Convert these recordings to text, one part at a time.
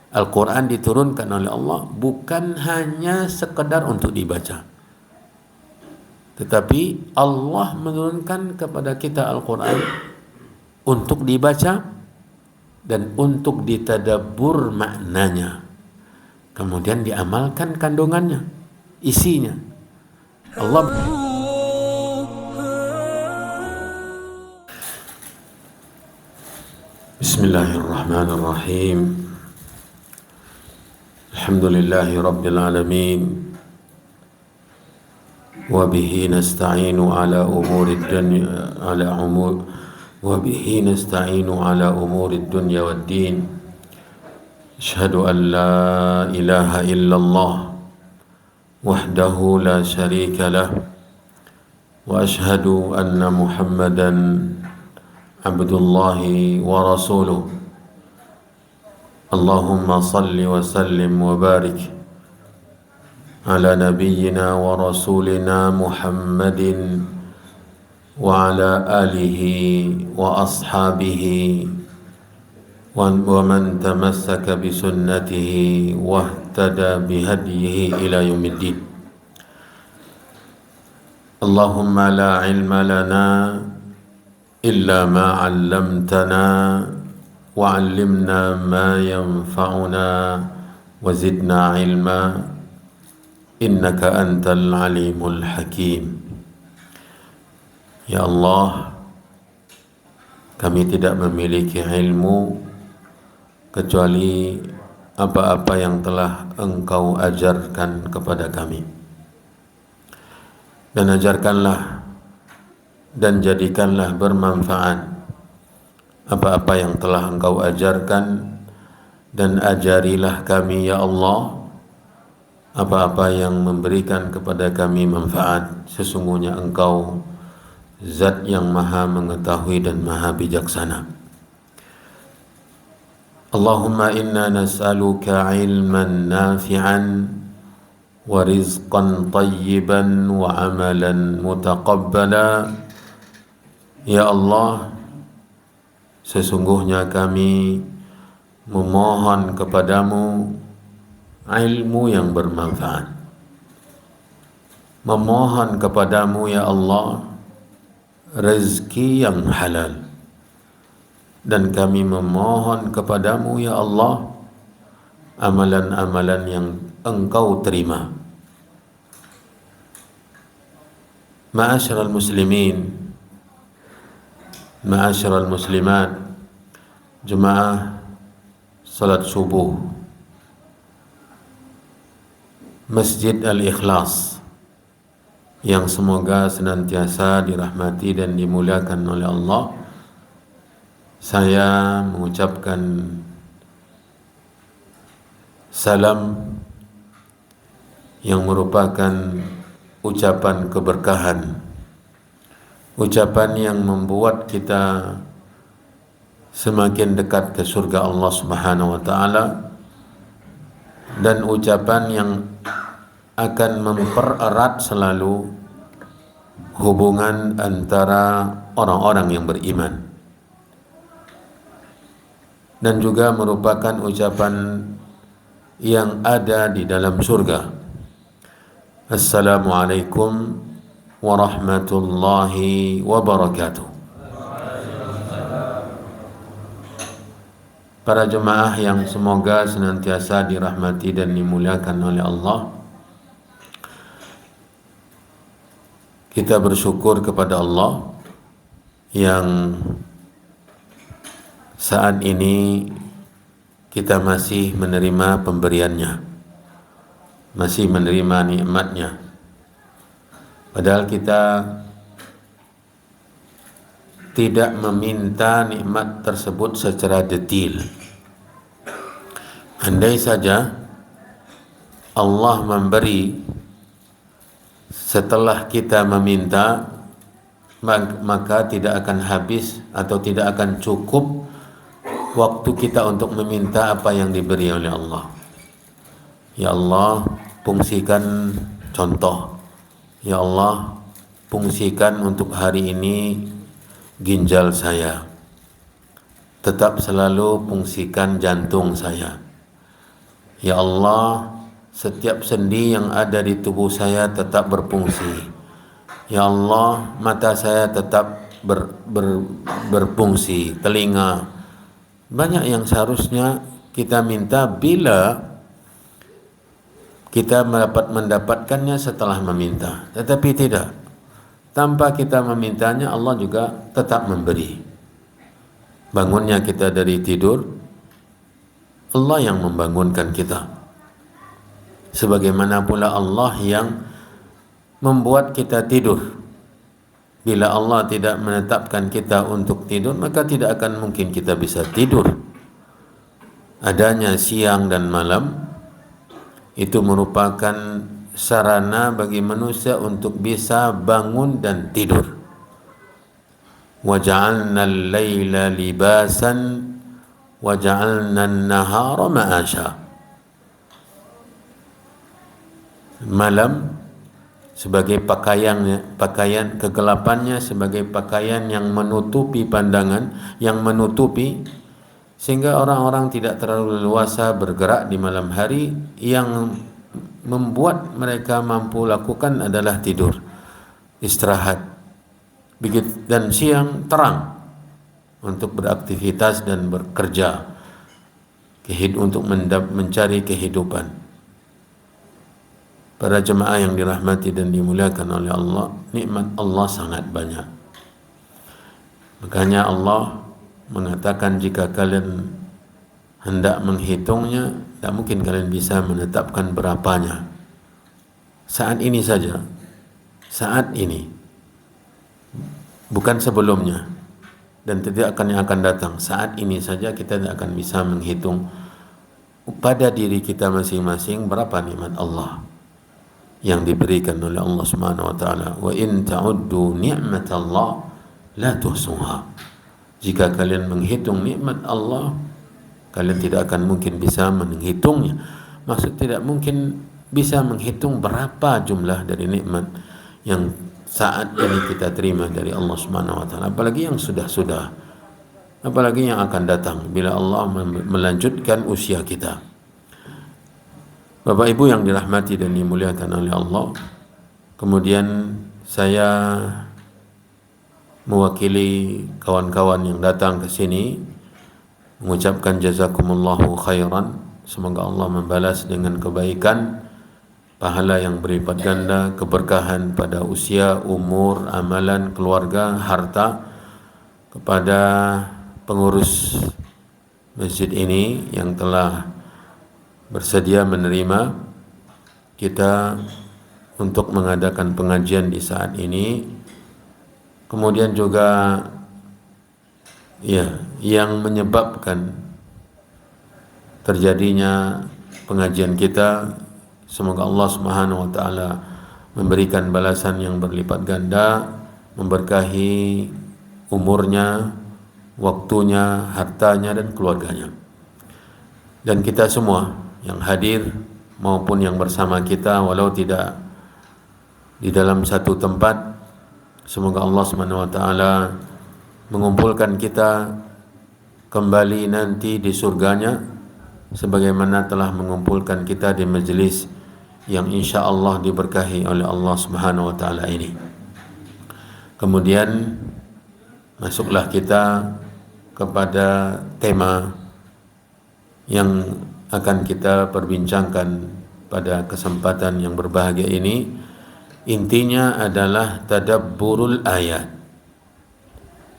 Al-Quran diturunkan oleh Allah bukan hanya sekedar untuk dibaca, tetapi Allah menurunkan kepada kita Al-Quran untuk dibaca dan untuk ditadabbur maknanya, kemudian diamalkan kandungannya, isinya. Allah Bismillahirrahmanirrahim. Alhamdulillahi Rabbil Alamin. Wabihi nasta'inu ala umurid dunya Wabihi nasta'inu ala umurid dunya wad din. Asyhadu an la ilaha illallah wahdahu la syarika lah. Wa asyhadu anna Muhammadan abdullahi wa rasuluh. Allahumma salli wa sallim wa barik ala nabiyyina wa rasulina Muhammadin wa ala alihi wa ashabihi wa man tamassaka bi sunnatihi wa ihtada bi hadyihi ila yaumiddin. Allahumma la ilma lana illa ma 'allamtana wa'allimna ma yanfa'una wa zidna ilma innaka antal alimul hakim. Ya Allah, kami tidak memiliki ilmu kecuali apa-apa yang telah Engkau ajarkan kepada kami, dan ajarkanlah dan jadikanlah bermanfaat apa-apa yang telah Engkau ajarkan, dan ajarilah kami ya Allah apa-apa yang memberikan kepada kami manfaat. Sesungguhnya Engkau Zat yang maha mengetahui dan maha bijaksana. Allahumma inna nas'aluka ilman nafi'an wa rizqan tayyiban wa amalan mutaqabbala. Ya Allah, sesungguhnya kami memohon kepadamu ilmu yang bermanfaat, memohon kepadamu ya Allah rezeki yang halal, dan kami memohon kepadamu ya Allah amalan-amalan yang Engkau terima. Ma'asyiral muslimin, ma'asyiral muslimat, jemaah salat subuh Masjid Al-Ikhlas yang semoga senantiasa dirahmati dan dimuliakan oleh Allah. Saya mengucapkan salam yang merupakan ucapan keberkahan, ucapan yang membuat kita semakin dekat ke surga Allah Subhanahu wa taala, dan ucapan yang akan mempererat selalu hubungan antara orang-orang yang beriman, dan juga merupakan ucapan yang ada di dalam surga. Assalamualaikum warahmatullahi wabarakatuh. Para jemaah yang semoga senantiasa dirahmati dan dimuliakan oleh Allah, kita bersyukur kepada Allah yang saat ini kita masih menerima pemberiannya, masih menerima nikmatnya. Padahal kita tidak meminta nikmat tersebut secara detail. Andai saja Allah memberi setelah kita meminta, maka tidak akan habis atau tidak akan cukup waktu kita untuk meminta apa yang diberi oleh Allah. Ya Allah, fungsikan contoh. Ya Allah, fungsikan untuk hari ini ginjal saya. Tetap selalu fungsikan jantung saya. Ya Allah, setiap sendi yang ada di tubuh saya tetap berfungsi. Ya Allah, mata saya tetap berfungsi, telinga. Banyak yang seharusnya kita minta bila kita mendapatkannya setelah meminta. Tetapi tidak. Tanpa kita memintanya, Allah juga tetap memberi. Bangunnya kita dari tidur, Allah yang membangunkan kita. Sebagaimana pula Allah yang membuat kita tidur. Bila Allah tidak menetapkan kita untuk tidur, maka tidak akan mungkin kita bisa tidur. Adanya siang dan malam itu merupakan sarana bagi manusia untuk bisa bangun dan tidur. وَجَعَلْنَا اللَّيْلَ لِبَاسًا وَجَعَلْنَا النَّهَارَ مَعَاشًا. Malam sebagai pakaian kegelapannya sebagai pakaian yang menutupi pandangan, yang menutupi sehingga orang-orang tidak terlalu leluasa bergerak di malam hari. Yang membuat mereka mampu lakukan adalah tidur, istirahat. Dan siang terang untuk beraktivitas dan bekerja untuk mencari kehidupan. Para jemaah yang dirahmati dan dimuliakan oleh Allah, nikmat Allah sangat banyak. Makanya Allah mengatakan jika kalian hendak menghitungnya, tak mungkin kalian bisa menetapkan berapanya. Saat ini saja, saat ini, bukan sebelumnya, dan tidak akan yang akan datang. Saat ini saja kita tidak akan bisa menghitung pada diri kita masing-masing berapa nikmat Allah yang diberikan oleh Allah Subhanahu wa taala. Wa in ta'uddu ni'matallah la tuhsuha. Jika kalian menghitung nikmat Allah, kalian tidak akan mungkin bisa menghitungnya. Maksud tidak mungkin bisa menghitung berapa jumlah dari nikmat yang saat ini kita terima dari Allah Subhanahu wa taala, apalagi yang sudah-sudah, apalagi yang akan datang bila Allah melanjutkan usia kita. Bapak Ibu yang dirahmati dan dimuliakan oleh Allah, kemudian saya mewakili kawan-kawan yang datang ke sini mengucapkan jazakumullahu khairan. Semoga Allah membalas dengan kebaikan, pahala yang berlipat ganda, keberkahan pada usia, umur, amalan, keluarga, harta, kepada pengurus masjid ini yang telah bersedia menerima kita untuk mengadakan pengajian di saat ini. Kemudian juga yang menyebabkan terjadinya pengajian kita, semoga Allah Subhanahu wa taala memberikan balasan yang berlipat ganda, memberkahi umurnya, waktunya, hartanya dan keluarganya. Dan kita semua yang hadir maupun yang bersama kita walau tidak di dalam satu tempat, semoga Allah Subhanahu wa taala mengumpulkan kita kembali nanti di surganya sebagaimana telah mengumpulkan kita di majelis yang insya Allah diberkahi oleh Allah Subhanahu wa taala ini. Kemudian masuklah kita kepada tema yang akan kita perbincangkan pada kesempatan yang berbahagia ini. Intinya adalah tadabburul ayat,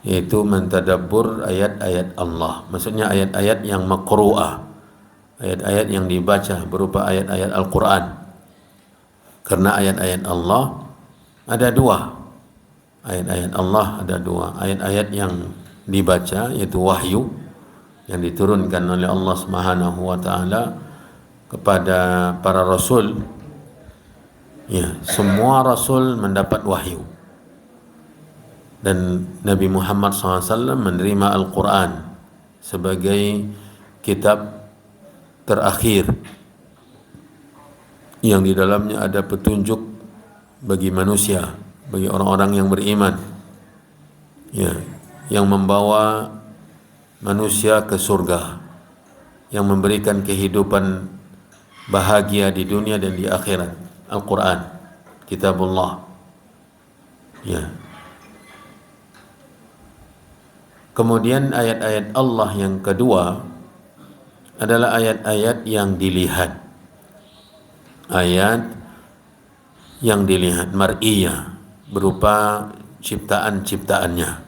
yaitu mentadabbur ayat-ayat Allah. Maksudnya ayat-ayat yang maqru'ah, ayat-ayat yang dibaca berupa ayat-ayat Al-Quran. Karena ayat-ayat Allah ada dua. Ayat-ayat Allah ada dua. Ayat-ayat yang dibaca yaitu wahyu yang diturunkan oleh Allah Subhanahu wa taala kepada para rasul. Ya, semua rasul mendapat wahyu. Dan Nabi Muhammad SAW menerima Al-Quran sebagai kitab terakhir yang di dalamnya ada petunjuk bagi manusia, bagi orang-orang yang beriman, ya, yang membawa manusia ke surga, yang memberikan kehidupan bahagia di dunia dan di akhirat. Al-Quran, kitabullah. Ya. Kemudian ayat-ayat Allah yang kedua adalah ayat-ayat yang dilihat. Ayat yang dilihat, mar'iyah, berupa ciptaan-ciptaannya.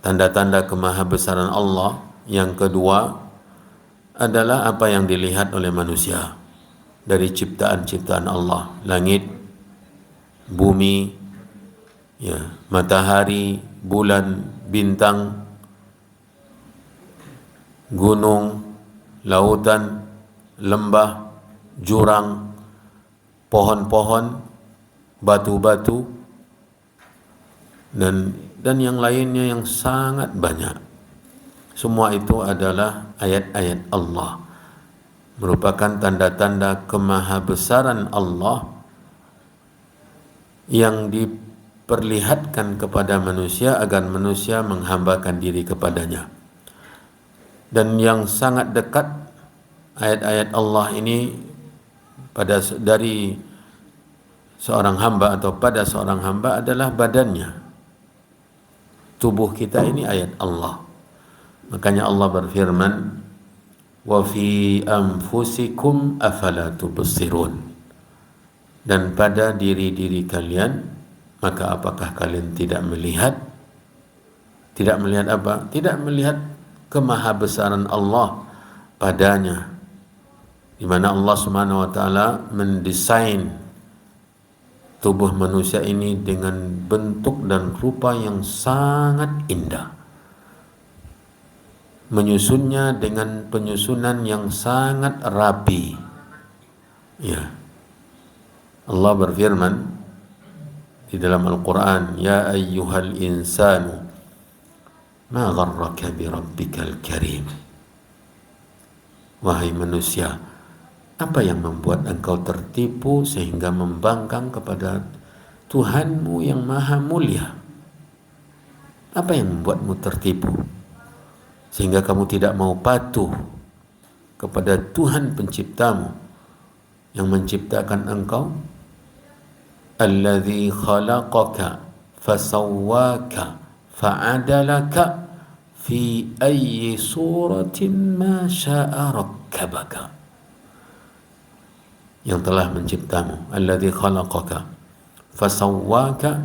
Tanda-tanda kemahabesaran Allah. Yang kedua adalah apa yang dilihat oleh manusia dari ciptaan-ciptaan Allah. Langit, bumi, ya, matahari, bulan, bintang, gunung, lautan, lembah, jurang, pohon-pohon, batu-batu, dan yang lainnya yang sangat banyak. Semua itu adalah ayat-ayat Allah, merupakan tanda-tanda kemahabesaran Allah yang diperlihatkan kepada manusia agar manusia menghambakan diri kepadanya. Dan yang sangat dekat ayat-ayat Allah ini dari seorang hamba atau pada seorang hamba adalah badannya. Tubuh kita ini ayat Allah. Makanya Allah berfirman, wa fi anfusikum afala tubsirun. Dan pada diri-diri kalian, maka apakah kalian tidak melihat? Tidak melihat apa? Tidak melihat kemahabesaran Allah padanya, di mana Allah Subhanahu wa taala mendesain tubuh manusia ini dengan bentuk dan rupa yang sangat indah. Menyusunnya dengan penyusunan yang sangat rapi. Ya. Allah berfirman di dalam Al-Quran, ya ayyuhal insanu ma gharraka bi rabbikal karim. Wahai manusia, apa yang membuat engkau tertipu sehingga membangkang kepada Tuhanmu yang maha mulia? Apa yang membuatmu tertipu sehingga kamu tidak mau patuh kepada Tuhan penciptamu yang menciptakan engkau? Alladzi khalaqaka fasawwaka fa'adalaka fi ayyi suratin ma syaa rakkabaka. Yang telah menciptamu, alladzi khalaqaka fasawwaka,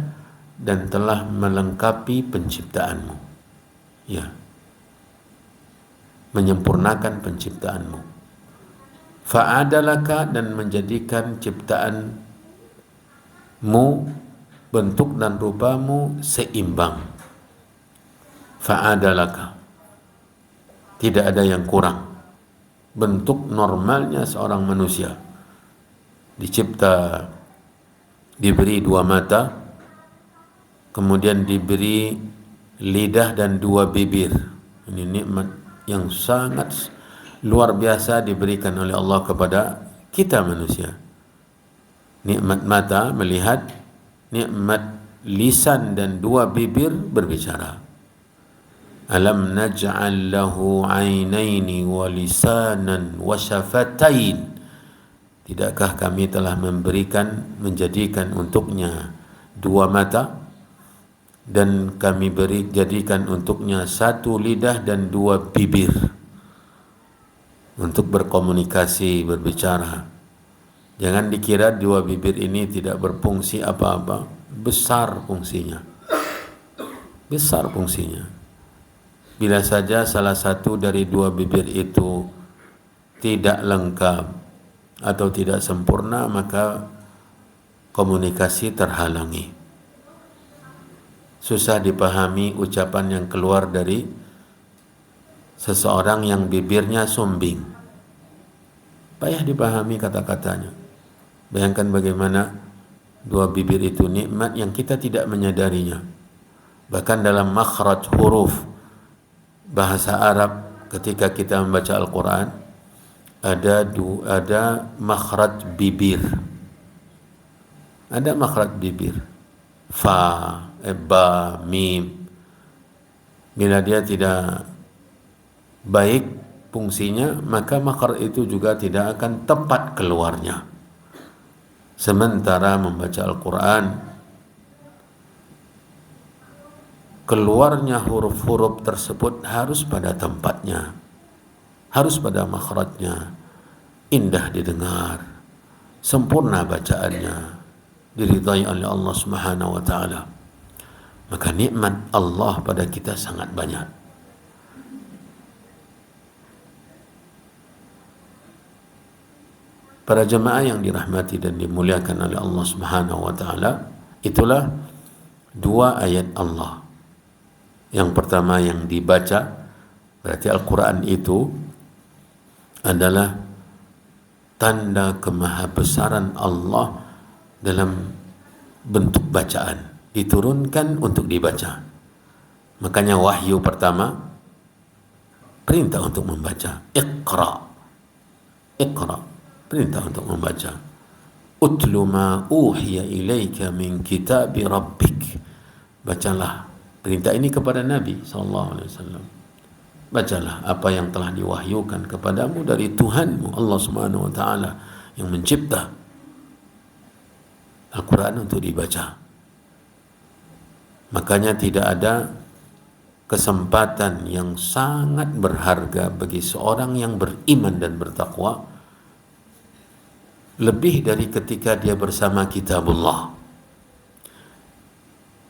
dan telah melengkapi penciptaanmu. Ya. Menyempurnakan penciptaanmu. Fa'adalaka, dan menjadikan ciptaanmu, bentuk dan rupamu seimbang. Fa'adalaka, tidak ada yang kurang. Bentuk normalnya seorang manusia dicipta, diberi dua mata, kemudian diberi lidah dan dua bibir. Ini nikmat yang sangat luar biasa diberikan oleh Allah kepada kita manusia. Nikmat mata melihat, nikmat lisan dan dua bibir berbicara. Alam naj'al lahu 'ainaini wa lisanan wa syafatain. Tidakkah kami telah menjadikan untuknya dua mata, dan kami jadikan untuknya satu lidah dan dua bibir untuk berkomunikasi, berbicara. Jangan dikira dua bibir ini tidak berfungsi apa-apa. Besar fungsinya. Besar fungsinya. Bila saja salah satu dari dua bibir itu tidak lengkap atau tidak sempurna, maka komunikasi terhalangi. Susah dipahami ucapan yang keluar dari seseorang yang bibirnya sumbing. Payah dipahami kata-katanya. Bayangkan bagaimana dua bibir itu nikmat yang kita tidak menyadarinya. Bahkan dalam makhraj huruf bahasa Arab, ketika kita membaca Al-Quran, ada makhraj bibir. Ada makhraj bibir. Fa, ba, mim. Bila dia tidak baik, fungsinya, maka makhraj itu juga tidak akan tepat keluarnya. Sementara membaca Al-Quran, keluarnya huruf-huruf tersebut harus pada tempatnya, harus pada makhrajnya, indah didengar, sempurna bacaannya, diridhai oleh Allah Subhanahu wa taala. Maka nikmat Allah pada kita sangat banyak. Para jemaah yang dirahmati dan dimuliakan oleh Allah Subhanahu wa taala, itulah dua ayat Allah. Yang pertama yang dibaca, berarti Al-Quran itu adalah tanda kemahabesaran Allah dalam bentuk bacaan, diturunkan untuk dibaca. Makanya wahyu pertama perintah untuk membaca, Iqra, Iqra, perintah untuk membaca. Utlu ma uhiya ilaika min kitabi rabbik. Bacalah. Perintah ini kepada Nabi SAW. Bacalah apa yang telah diwahyukan kepadamu dari Tuhanmu Allah Subhanahu wa taala yang mencipta. Al-Quran untuk dibaca. Makanya tidak ada kesempatan yang sangat berharga bagi seorang yang beriman dan bertakwa lebih dari ketika dia bersama kitabullah.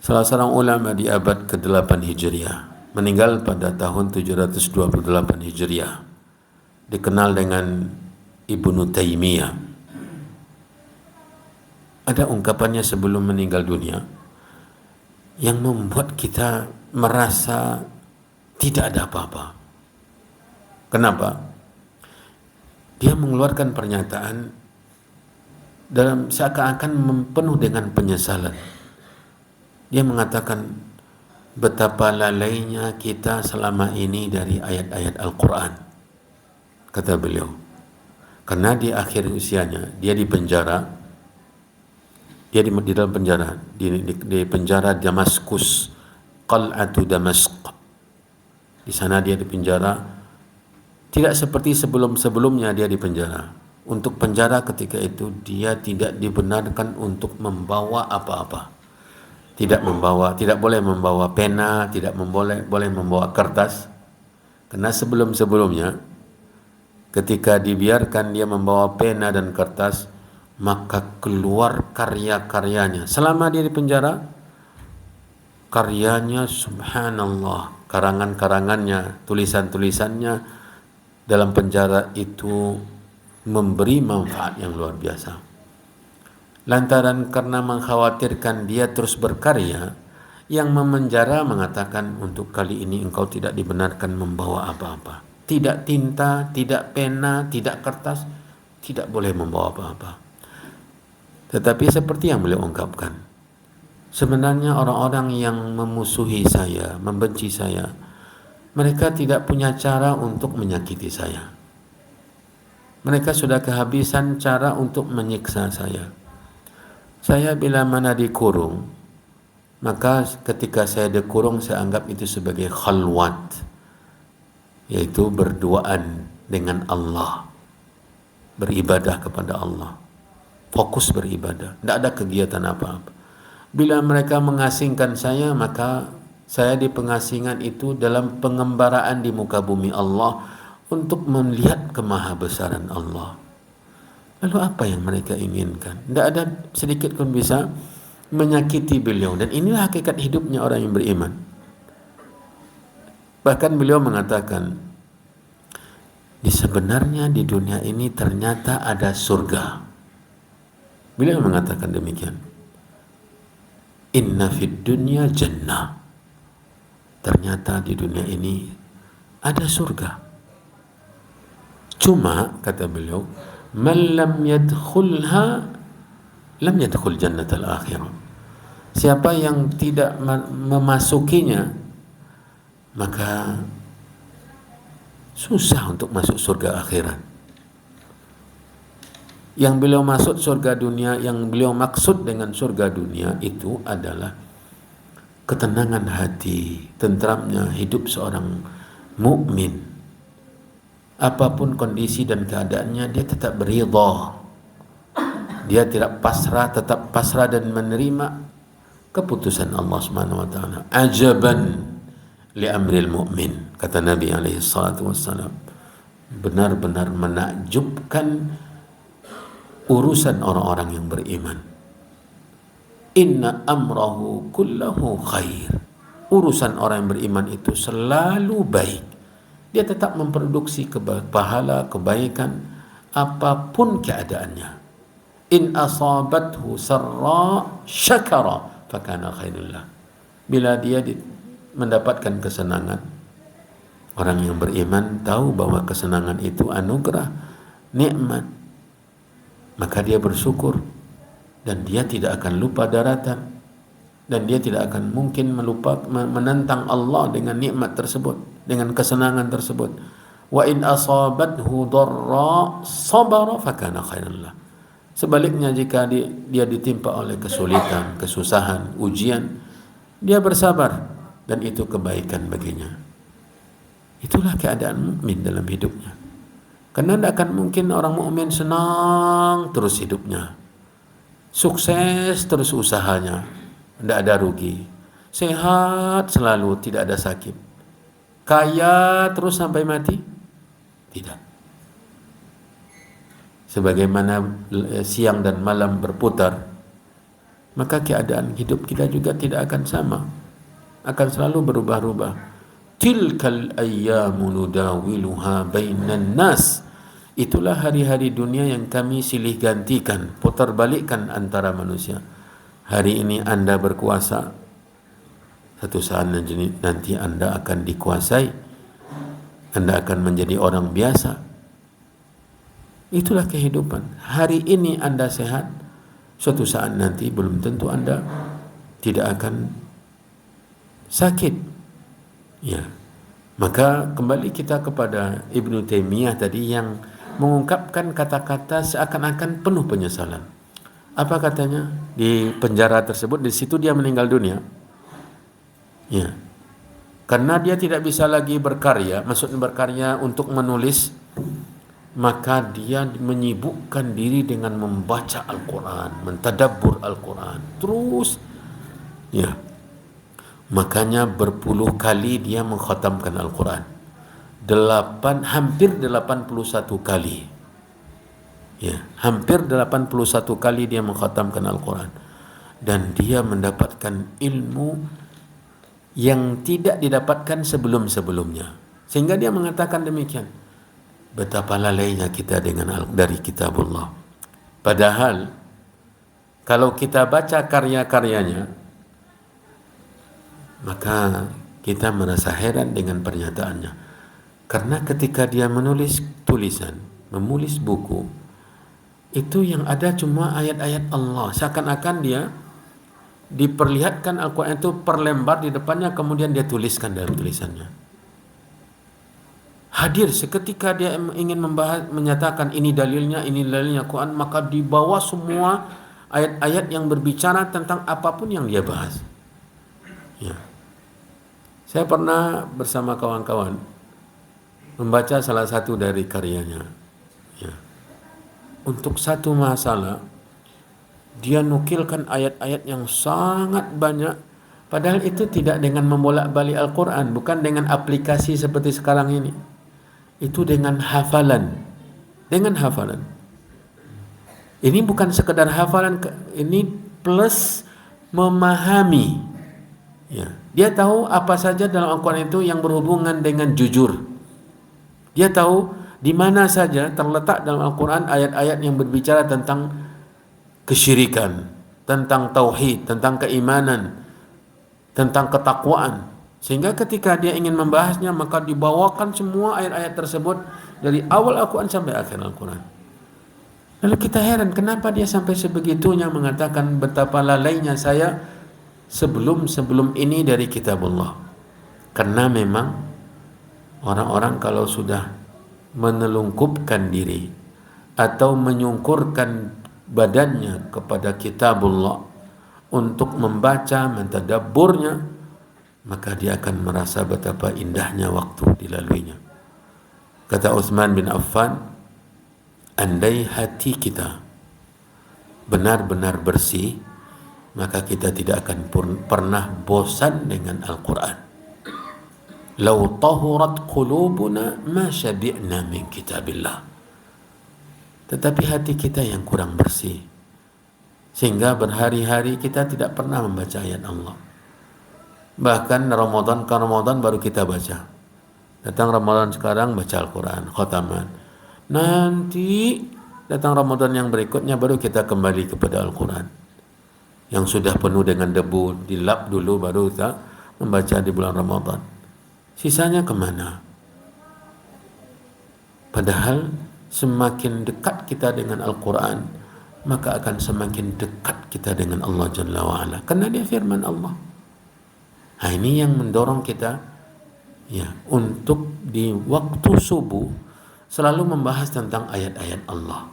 Salah seorang ulama di abad ke-8 Hijriah, meninggal pada tahun 728 Hijriah, dikenal dengan Ibnu Taimiyah. Ada ungkapannya sebelum meninggal dunia yang membuat kita merasa tidak ada apa-apa. Kenapa? Dia mengeluarkan pernyataan dalam seakan-akan penuh dengan penyesalan. Dia mengatakan betapa lalainya kita selama ini dari ayat-ayat Al-Quran, kata beliau. Karena di akhir usianya dia di penjara, dia di dalam penjara, di penjara Damaskus, Qal'atu Damask. Di sana dia di penjara, tidak seperti sebelum-sebelumnya dia di penjara. Untuk penjara ketika itu dia tidak dibenarkan untuk membawa apa-apa. Tidak boleh membawa pena, tidak boleh membawa kertas. Karena sebelum-sebelumnya ketika dibiarkan dia membawa pena dan kertas, maka keluar karya-karyanya. Selama dia di penjara, karyanya subhanallah, karangan-karangannya, tulisan-tulisannya dalam penjara itu memberi manfaat yang luar biasa. Lantaran karena mengkhawatirkan dia terus berkarya, yang memenjara mengatakan untuk kali ini engkau tidak dibenarkan membawa apa-apa. Tidak tinta, tidak pena, tidak kertas, tidak boleh membawa apa-apa. Tetapi seperti yang beliau ungkapkan, sebenarnya orang-orang yang memusuhi saya, membenci saya, mereka tidak punya cara untuk menyakiti saya. Mereka sudah kehabisan cara untuk menyiksa saya. Saya bila mana dikurung, maka ketika saya dikurung saya anggap itu sebagai khalwat, yaitu berduaan dengan Allah, beribadah kepada Allah, fokus beribadah, tidak ada kegiatan apa-apa. Bila mereka mengasingkan saya, maka saya di pengasingan itu dalam pengembaraan di muka bumi Allah untuk melihat kemahabesaran Allah. Lalu apa yang mereka inginkan? Tidak ada sedikit pun bisa menyakiti beliau. Dan inilah hakikat hidupnya orang yang beriman. Bahkan beliau mengatakan, sebenarnya di dunia ini ternyata ada surga. Beliau mengatakan demikian. Inna fid dunya jannah. Ternyata di dunia ini ada surga. Cuma kata beliau, man lam yadkhulha lam yadkhul jannatal akhirah. Siapa yang tidak memasukinya, maka susah untuk masuk surga akhirat. Yang beliau maksud surga dunia, yang beliau maksud dengan surga dunia itu adalah ketenangan hati, tentramnya hidup seorang mukmin. apapun kondisi dan keadaannya dia tetap beridha. Dia tidak pasrah, tetap pasrah dan menerima keputusan Allah Subhanahu wa taala. Ajaban li amril mu'min, kata Nabi alaihi salatu wassalam. Benar-benar menakjubkan urusan orang-orang yang beriman. Inna amrahu kullahu khair. Urusan orang yang beriman itu selalu baik. Dia tetap memproduksi pahala, kebaikan apapun keadaannya. In asabathu sarra syakara fakana khairullah. Bila dia mendapatkan kesenangan, orang yang beriman tahu bahwa kesenangan itu anugerah, nikmat, maka dia bersyukur dan dia tidak akan lupa daratan dan dia tidak akan mungkin menentang Allah dengan nikmat tersebut, dengan kesenangan tersebut. Wa in asabathu dharra sabara fakana khairullah. Sebaliknya jika dia ditimpa oleh kesulitan, kesusahan, ujian, dia bersabar dan itu kebaikan baginya. Itulah keadaan mukmin dalam hidupnya. Karena tidak akan mungkin orang mukmin senang terus hidupnya, sukses terus usahanya, tidak ada rugi, sehat selalu, tidak ada sakit, kaya terus sampai mati, tidak. Sebagaimana siang dan malam berputar, maka keadaan hidup kita juga tidak akan sama, akan selalu berubah-ubah. Tilkal ayyamu nudawiluha bainan nas. Itulah hari-hari dunia yang kami silih gantikan, putar balikkan antara manusia. Hari ini Anda berkuasa, satu saat nanti Anda akan dikuasai, Anda akan menjadi orang biasa. Itulah kehidupan. Hari ini Anda sehat, suatu saat nanti belum tentu Anda tidak akan sakit. Ya. Maka kembali kita kepada Ibnu Taimiyah tadi yang mengungkapkan kata-kata seakan-akan penuh penyesalan. Apa katanya? Di penjara tersebut, di situ dia meninggal dunia. Ya. Karena dia tidak bisa lagi berkarya, maksudnya berkarya untuk menulis, maka dia menyibukkan diri dengan membaca Al-Quran, mentadabbur Al-Quran terus, ya. Makanya berpuluh kali dia mengkhatamkan Al-Quran, hampir 81 kali, ya, hampir 81 kali dia mengkhatamkan Al-Quran, dan dia mendapatkan ilmu yang tidak didapatkan sebelum-sebelumnya, sehingga dia mengatakan demikian. Betapa lalainya kita dari kitabullah. Padahal kalau kita baca karya-karyanya, maka kita merasa heran dengan pernyataannya. Karena ketika dia menulis tulisan, menulis buku, itu yang ada cuma ayat-ayat Allah. Seakan-akan dia diperlihatkan Al-Quran itu per lembar di depannya, kemudian dia tuliskan dalam tulisannya. Hadir seketika dia ingin menyatakan ini dalilnya Quran, maka dibawa semua ayat-ayat yang berbicara tentang apapun yang dia bahas. Ya. Saya pernah bersama kawan-kawan membaca salah satu dari karyanya. Ya. Untuk satu masalah dia nukilkan ayat-ayat yang sangat banyak, padahal itu tidak dengan membolak-balik Al-Quran, bukan dengan aplikasi seperti sekarang ini. Itu dengan hafalan. Ini bukan sekedar hafalan, ini plus memahami. Ya. Dia tahu apa saja dalam Al-Quran itu yang berhubungan dengan jujur. Dia tahu di mana saja terletak dalam Al-Quran ayat-ayat yang berbicara tentang kesyirikan, tentang tauhid, tentang keimanan, tentang ketakwaan. Sehingga ketika dia ingin membahasnya, maka dibawakan semua ayat-ayat tersebut dari awal Al-Quran sampai akhir Al-Quran. Lalu kita heran kenapa dia sampai sebegitunya mengatakan betapa lalainya saya sebelum ini dari kitabullah. Karena memang orang-orang kalau sudah menelungkupkan diri atau menyungkurkan badannya kepada kitabullah untuk membaca, mentadabburnya, maka dia akan merasa betapa indahnya waktu dilaluinya. Kata Utsman bin Affan, andai hati kita benar-benar bersih, maka kita tidak akan pernah bosan dengan Al-Quran. Lau tahurat qulubuna ma syabi'na min kitabillah. Tetapi hati kita yang kurang bersih, sehingga berhari-hari kita tidak pernah membaca ayat Allah. Bahkan Ramadan ke Ramadan baru kita baca. Datang Ramadan sekarang baca Al-Quran, khataman. Nanti datang Ramadan yang berikutnya baru kita kembali kepada Al-Quran. Yang sudah penuh dengan debu, dilap dulu baru kita membaca di bulan Ramadan. Sisanya kemana? Padahal semakin dekat kita dengan Al-Quran, maka akan semakin dekat kita dengan Allah Jalla wa'ala. Karena dia firman Allah. Nah, ini yang mendorong kita untuk di waktu subuh selalu membahas tentang ayat-ayat Allah.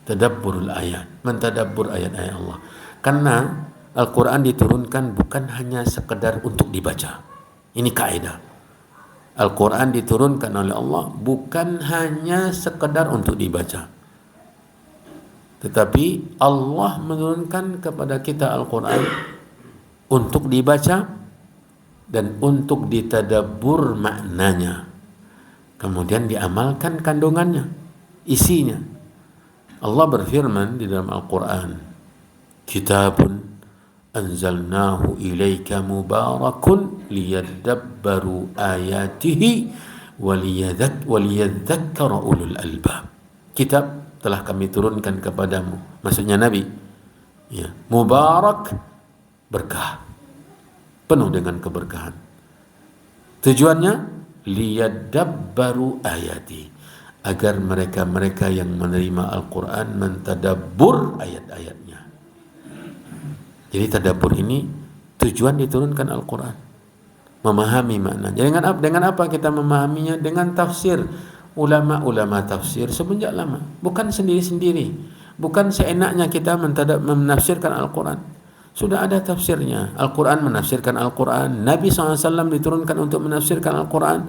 Tadabburul ayat, mentadabbur ayat-ayat Allah. Karena Al-Quran diturunkan bukan hanya sekedar untuk dibaca. Ini kaidah. Al-Quran diturunkan oleh Allah bukan hanya sekedar untuk dibaca. Tetapi Allah menurunkan kepada kita Al-Quran untuk dibaca dan untuk ditadabbur maknanya. Kemudian diamalkan kandungannya, isinya. Allah berfirman di dalam Al-Quran, Kitabun anzalnahu ilaika mubarakun liyadabbaru ayatihi waliyadzakkara ulul albab. Kitab telah kami turunkan kepadamu, maksudnya Nabi. Mubarak, berkah, penuh dengan keberkahan. Tujuannya liyadabbaru ayati, agar mereka-mereka yang menerima Al-Quran mentadabbur ayat-ayatnya. Jadi tadabbur ini tujuan diturunkan Al-Quran, memahami makna. Dengan apa kita memahaminya? Dengan tafsir ulama-ulama tafsir semenjak lama, bukan sendiri-sendiri, bukan seenaknya kita menafsirkan Al-Quran. Sudah ada tafsirnya. Al-Quran menafsirkan Al-Quran. Nabi SAW diturunkan untuk menafsirkan Al-Quran.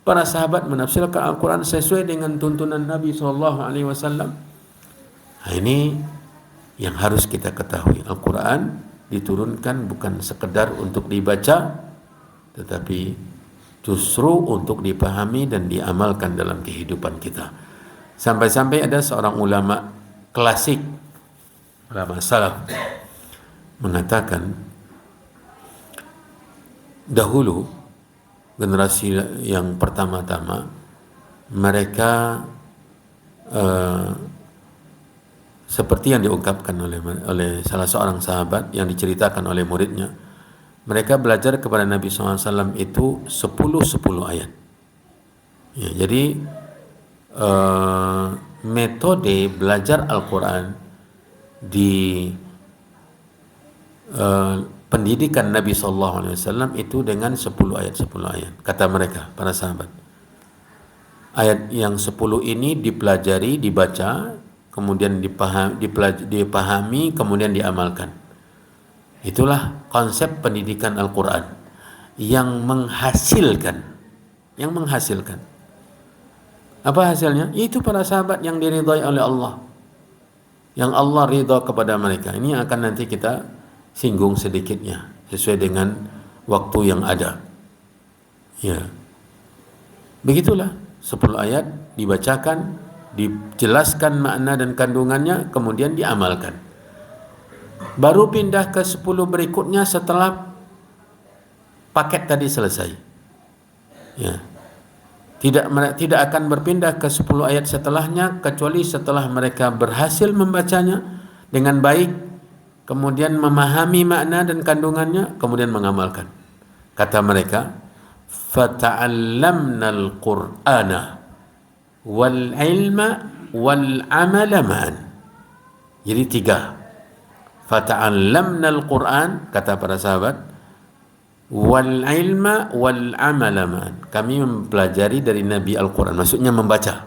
Para sahabat menafsirkan Al-Quran sesuai dengan tuntunan Nabi SAW. Nah, ini yang harus kita ketahui. Al-Quran diturunkan bukan sekedar untuk dibaca, tetapi justru untuk dipahami dan diamalkan dalam kehidupan kita. Sampai-sampai ada seorang ulama klasik, ulama salaf, mengatakan dahulu generasi yang pertama-tama mereka seperti yang diungkapkan oleh salah seorang sahabat yang diceritakan oleh muridnya, mereka belajar kepada Nabi SAW itu 10 ayat. Jadi metode belajar Al-Quran di pendidikan Nabi SAW itu dengan 10 ayat, kata mereka, para sahabat. Ayat yang 10 ini dipelajari, dibaca, kemudian dipahami, kemudian diamalkan. Itulah konsep pendidikan Al-Quran yang menghasilkan. Apa hasilnya? Itu para sahabat yang diridhai oleh Allah, yang Allah ridha kepada mereka. Ini akan nanti kita singgung sedikitnya sesuai dengan waktu yang ada. Begitulah 10 ayat dibacakan, dijelaskan makna dan kandungannya, kemudian diamalkan. Baru pindah ke 10 berikutnya setelah paket tadi selesai. Tidak akan berpindah ke 10 ayat setelahnya kecuali setelah mereka berhasil membacanya dengan baik, kemudian memahami makna dan kandungannya, kemudian mengamalkan. Kata mereka, fata'allamna al-Qur'ana wal ilma wal amala ma'an. Jadi 3. Fata'allamna al-Qur'an, kata para sahabat, wal ilma wal amala ma'an. Kami mempelajari dari Nabi Al-Quran, maksudnya membaca.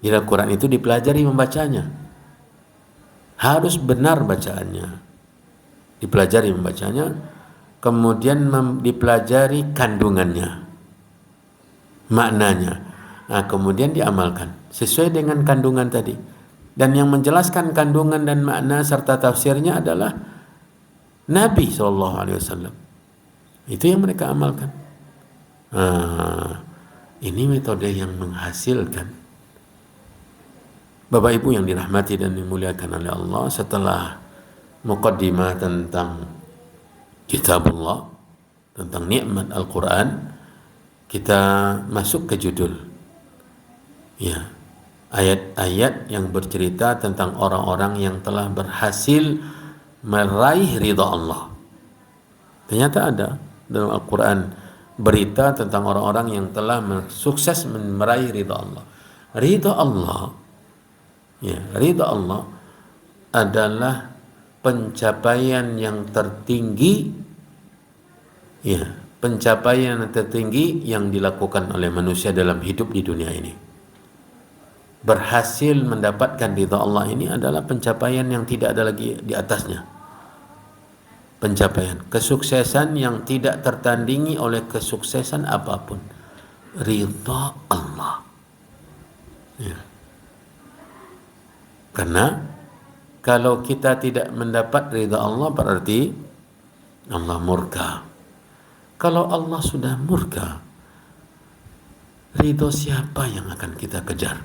Jadi Al-Quran itu dipelajari membacanya. Harus benar bacaannya, dipelajari membacanya, kemudian dipelajari kandungannya, maknanya. Nah, kemudian diamalkan sesuai dengan kandungan tadi. Dan yang menjelaskan kandungan dan makna serta tafsirnya adalah Nabi SAW. Itu yang mereka amalkan. Ini metode yang menghasilkan. Bapak Ibu yang dirahmati dan dimuliakan oleh Allah, setelah muqaddimah tentang kitabullah, tentang nikmat Al-Quran, kita masuk ke judul. Ya, ayat-ayat yang bercerita tentang orang-orang yang telah berhasil meraih ridha Allah. Ternyata ada dalam Al-Quran berita tentang orang-orang yang telah sukses meraih ridha Allah. Ridha Allah, ya, ridha Allah adalah pencapaian yang tertinggi, ya, pencapaian yang tertinggi yang dilakukan oleh manusia dalam hidup di dunia ini. Berhasil mendapatkan ridha Allah ini adalah pencapaian yang tidak ada lagi di atasnya. Pencapaian, kesuksesan yang tidak tertandingi oleh kesuksesan apapun. Ridha Allah. Ya. Karena kalau kita tidak mendapat ridha Allah berarti Allah murka. Kalau Allah sudah murka, ridha siapa yang akan kita kejar?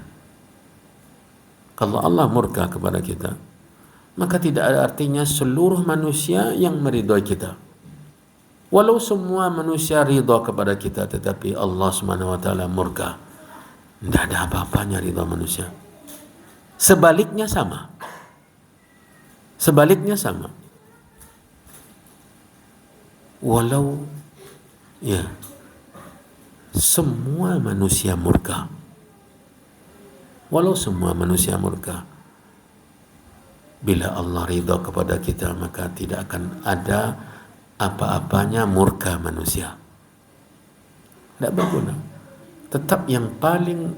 Kalau Allah murka kepada kita, maka tidak ada artinya seluruh manusia yang meridhai kita. Walau semua manusia ridha kepada kita, tetapi Allah SWT murka, tidak ada apa-apanya ridha manusia. Sebaliknya sama. Sebaliknya sama. Walau ya semua manusia murka. Walau semua manusia murka, bila Allah ridha kepada kita, maka tidak akan ada apa-apanya murka manusia. Tidak berguna. Tetap yang paling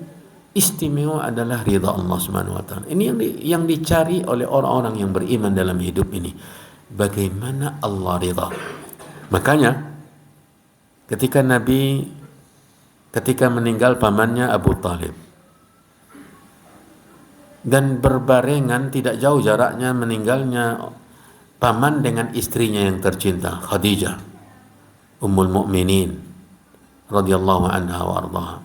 istimewa adalah ridha Allah Subhanahu wa taala. Ini yang dicari oleh orang-orang yang beriman dalam hidup ini. Bagaimana Allah ridha? Makanya ketika meninggal pamannya Abu Talib, dan berbarengan tidak jauh jaraknya meninggalnya paman dengan istrinya yang tercinta, Khadijah Ummul Mukminin radhiyallahu anha wa ardhaha.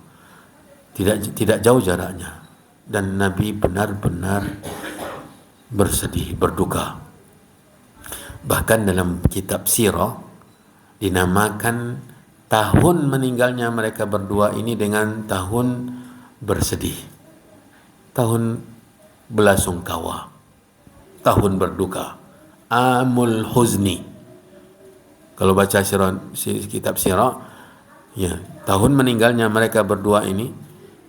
Tidak jauh jaraknya, dan Nabi benar-benar bersedih, berduka. Bahkan dalam kitab sirah dinamakan tahun meninggalnya mereka berdua ini dengan tahun bersedih, tahun belasungkawa, tahun berduka, amul huzni. Kalau baca kitab sirah, ya, tahun meninggalnya mereka berdua ini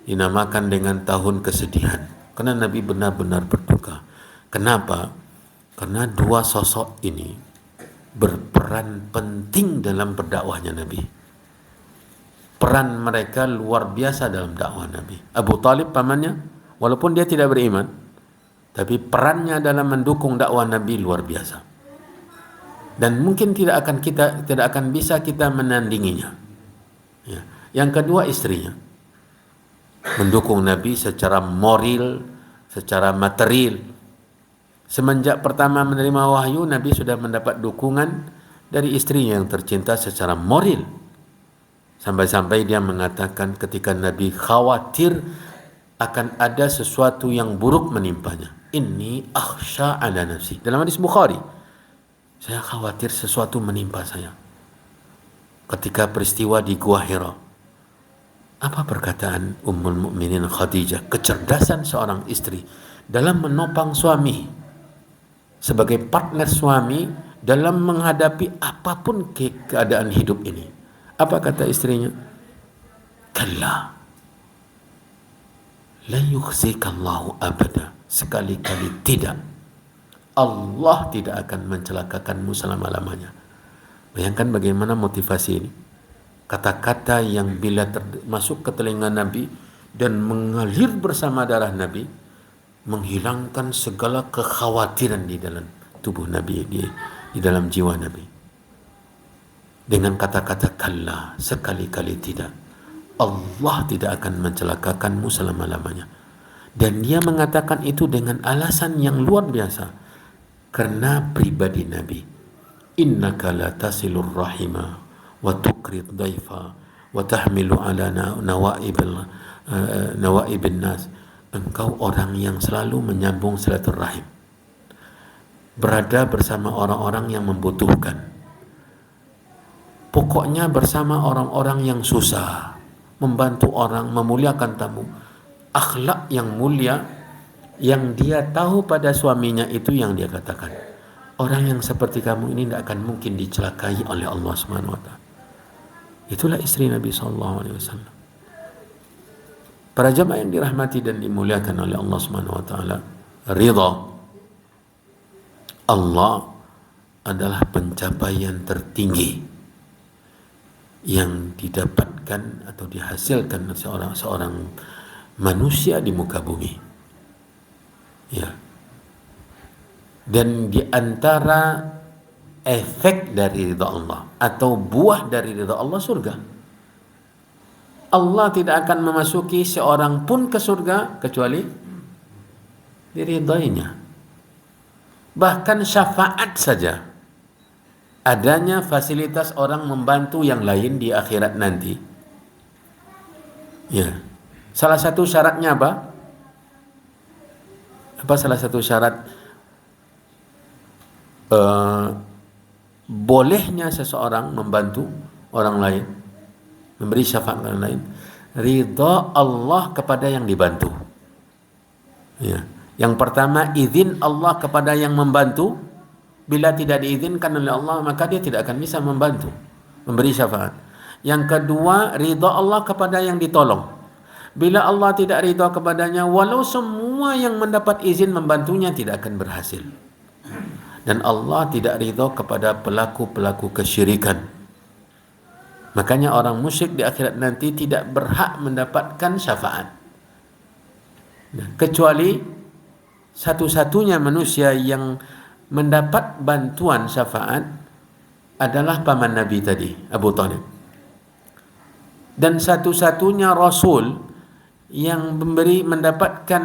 dinamakan dengan tahun kesedihan, karena Nabi benar-benar berduka. Kenapa? Karena dua sosok ini berperan penting dalam berdakwahnya Nabi. Peran mereka luar biasa dalam dakwah Nabi. Abu Talib pamannya, walaupun dia tidak beriman, tapi perannya dalam mendukung dakwah Nabi luar biasa. Dan mungkin tidak akan bisa kita menandinginya. Ya. Yang kedua, istrinya mendukung Nabi secara moral, secara material. Semenjak pertama menerima wahyu, Nabi sudah mendapat dukungan dari istrinya yang tercinta secara moral. Sampai-sampai dia mengatakan ketika Nabi khawatir akan ada sesuatu yang buruk menimpanya, inni akhsha ala nafsi. Dalam hadis Bukhari, saya khawatir sesuatu menimpa saya. Ketika peristiwa di Gua Hira, apa perkataan Ummul Mukminin Khadijah? Kecerdasan seorang istri dalam menopang suami, sebagai partner suami dalam menghadapi apapun keadaan hidup ini. Apa kata istrinya? Kalla la yukhzikallahu abada. Sekali-kali tidak. Allah tidak akan mencelakakanmu selama-lamanya. Bayangkan bagaimana motivasi ini. Kata-kata yang bila masuk ke telinga Nabi dan mengalir bersama darah Nabi, menghilangkan segala kekhawatiran di dalam tubuh Nabi, di dalam jiwa Nabi. Dengan kata-kata kalla, sekali-kali tidak. Allah tidak akan mencelakakanmu selama-lamanya. Dan dia mengatakan itu dengan alasan yang luar biasa. Karena pribadi Nabi. Innaka la tasilur rahima wa tuqrid daifa wa tahmilu ala nawaibin nas. Engkau orang yang selalu menyambung silaturahim. Berada bersama orang-orang yang membutuhkan. Pokoknya bersama orang-orang yang susah. Membantu orang, memuliakan tamu. Akhlak yang mulia yang dia tahu pada suaminya itu yang dia katakan. Orang yang seperti kamu ini tidak akan mungkin dicelakai oleh Allah Subhanahu wa taala. Itulah istri Nabi sallallahu alaihi wasallam. Para jamaah yang dirahmati dan dimuliakan oleh Allah Subhanahu wa taala, ridha Allah adalah pencapaian tertinggi yang didapatkan atau dihasilkan seorang manusia di muka bumi. Ya. Dan di antara efek dari ridha Allah atau buah dari ridha Allah surga. Allah tidak akan memasuki seorang pun ke surga kecuali diridainya. Bahkan syafaat saja, adanya fasilitas orang membantu yang lain di akhirat nanti. Ya. Salah satu syaratnya apa? Apa salah satu syarat bolehnya seseorang membantu orang lain, memberi syafaat orang lain? Ridha Allah kepada yang dibantu. Ya. Yang pertama, izin Allah kepada yang membantu. Bila tidak diizinkan oleh Allah, maka dia tidak akan bisa membantu, memberi syafaat. Yang kedua, ridha Allah kepada yang ditolong. Bila Allah tidak ridha kepadanya, walau semua yang mendapat izin membantunya tidak akan berhasil. Dan Allah tidak ridha kepada pelaku-pelaku kesyirikan. Makanya orang musyrik di akhirat nanti tidak berhak mendapatkan syafaat. Kecuali satu-satunya manusia yang mendapat bantuan syafaat adalah paman Nabi tadi, Abu Talib. Dan satu-satunya Rasul yang mendapatkan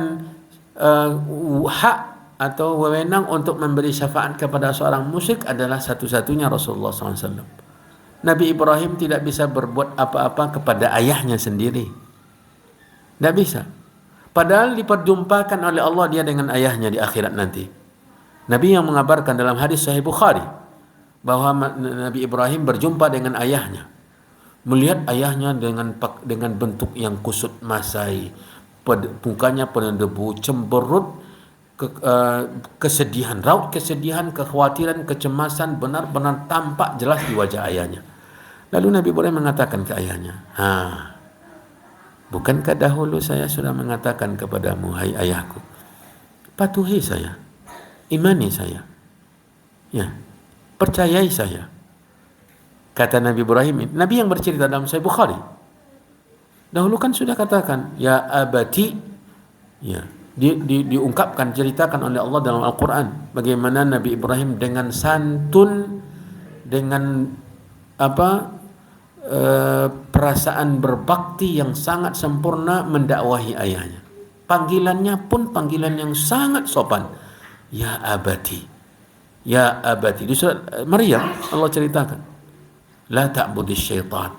hak atau wewenang untuk memberi syafaat kepada seorang musyrik adalah satu-satunya Rasulullah SAW. Nabi Ibrahim tidak bisa berbuat apa-apa kepada ayahnya sendiri. Tidak bisa. Padahal diperjumpakan oleh Allah dia dengan ayahnya di akhirat nanti. Nabi yang mengabarkan dalam hadis Sahih Bukhari bahwa Nabi Ibrahim berjumpa dengan ayahnya. Melihat ayahnya dengan bentuk yang kusut masai, mukanya penuh debu, cemberut, kesedihan, raut kesedihan, kekhawatiran, kecemasan benar-benar tampak jelas di wajah ayahnya. Lalu Nabi Ibrahim mengatakan ke ayahnya, bukankah dahulu saya sudah mengatakan kepadamu, hai ayahku, patuhi saya, imani saya, ya, percayai saya. Kata Nabi Ibrahim, Nabi yang bercerita dalam Sahih Bukhari, dahulu kan sudah katakan, ya abati, ya, diungkapkan, ceritakan oleh Allah dalam Al-Quran bagaimana Nabi Ibrahim dengan santun, dengan perasaan berbakti yang sangat sempurna mendakwahi ayahnya. Panggilannya pun panggilan yang sangat sopan, ya abati, ya abati. Di surat Maryam Allah ceritakan, la ta'budis syaitan,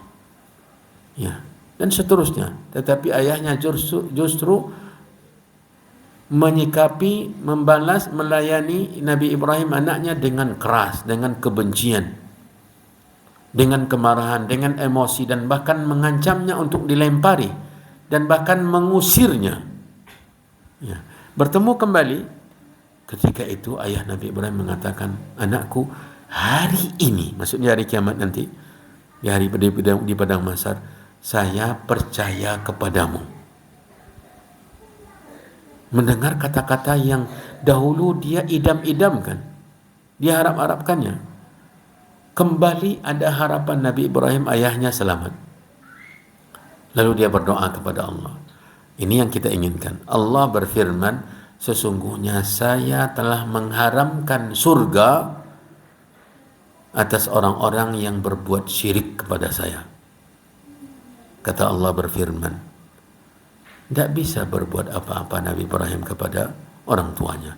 ya, dan seterusnya. Tetapi ayahnya justru menyikapi, membalas, melayani Nabi Ibrahim anaknya dengan keras, dengan kebencian, dengan kemarahan, dengan emosi, dan bahkan mengancamnya untuk dilempari dan bahkan mengusirnya. Ya. Bertemu kembali, ketika itu ayah Nabi Ibrahim mengatakan, anakku, hari ini, maksudnya hari kiamat nanti, di hari di padang mahsyar, saya percaya kepadamu. Mendengar kata-kata yang dahulu dia idam-idamkan, dia harap-harapkannya. Kembali ada harapan Nabi Ibrahim ayahnya selamat. Lalu dia berdoa kepada Allah. Ini yang kita inginkan. Allah berfirman, sesungguhnya saya telah mengharamkan surga atas orang-orang yang berbuat syirik kepada saya. Kata Allah berfirman, tidak bisa berbuat apa-apa Nabi Ibrahim kepada orang tuanya.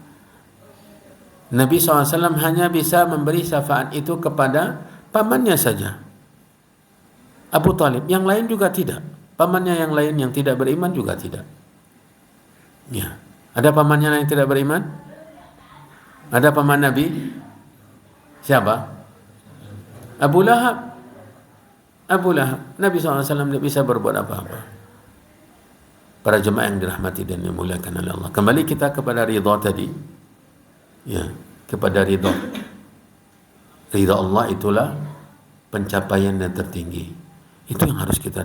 Nabi SAW hanya bisa memberi syafaat itu kepada pamannya saja, Abu Talib. Yang lain juga tidak. Pamannya yang lain yang tidak beriman juga tidak. Ya. Ada pamannya yang tidak beriman? Ada paman Nabi? Siapa? Abu Lahab. Abu Lahab. Nabi SAW tidak bisa berbuat apa-apa. Para jemaah yang dirahmati dan dimuliakan oleh Allah. Kembali kita kepada ridha tadi. Ya, kepada ridha. Ridha Allah itulah pencapaian yang tertinggi. Itu yang harus kita